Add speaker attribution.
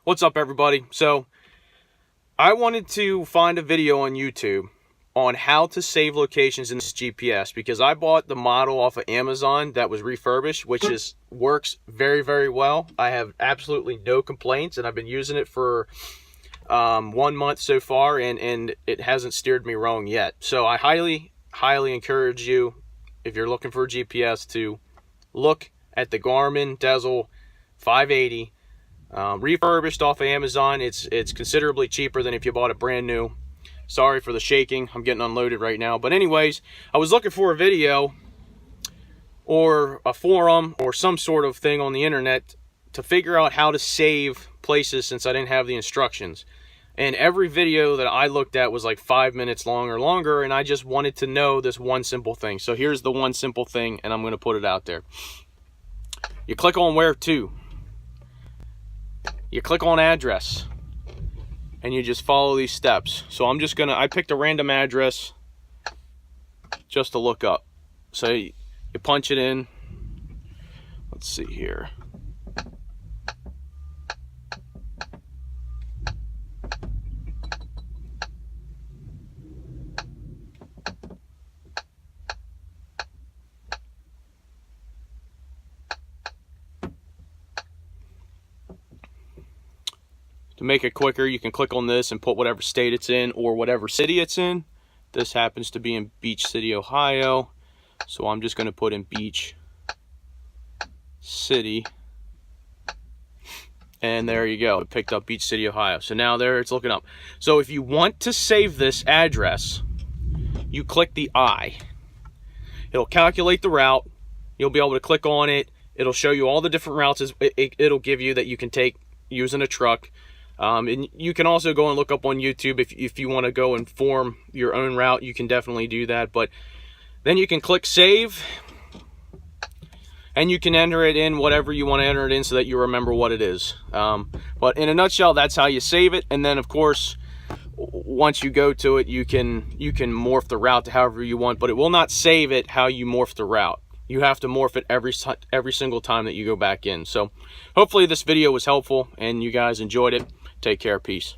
Speaker 1: What's up, everybody? So I wanted to find a video on YouTube on how to save locations in this GPS, because I bought the model off of Amazon that was refurbished, which works very well. I have absolutely no complaints, and I've been using it for 1 month so far, and it hasn't steered me wrong yet. So I highly encourage you, if you're looking for a GPS, to look at the Garmin dezl 580. Refurbished off of Amazon. It's considerably cheaper than if you bought it brand new. Sorry for the shaking, I'm getting unloaded right now. But anyways, I was looking for a video or a forum or some sort of thing on the internet to figure out how to save places, since I didn't have the instructions. And every video that I looked at was like 5 minutes long or longer, and I just wanted to know this one simple thing. So here's the one simple thing, and I'm going to put it out there. You click on where to. You click on address, and you just follow these steps. So I picked a random address just to look up. So you punch it in. Let's see here. To make it quicker, you can click on this and put whatever state it's in or whatever city it's in. This happens to be in Beach City, Ohio. So I'm just going to put in Beach City. And there you go. It picked up Beach City, Ohio. So now there it's looking up. So if you want to save this address, you click the I. It'll calculate the route. You'll be able to click on it. It'll show you all the different routes it'll give you that you can take using a truck. And you can also go and look up on YouTube if you want to go and form your own route. You can definitely do that. But then you can click save, and you can enter it in whatever you want to enter it in so that you remember what it is. But in a nutshell, that's how you save it. And then, of course, once you go to it, you can morph the route to however you want, but it will not save it how you morph the route. You have to morph it every single time that you go back in. So hopefully this video was helpful and you guys enjoyed it. Take care. Peace.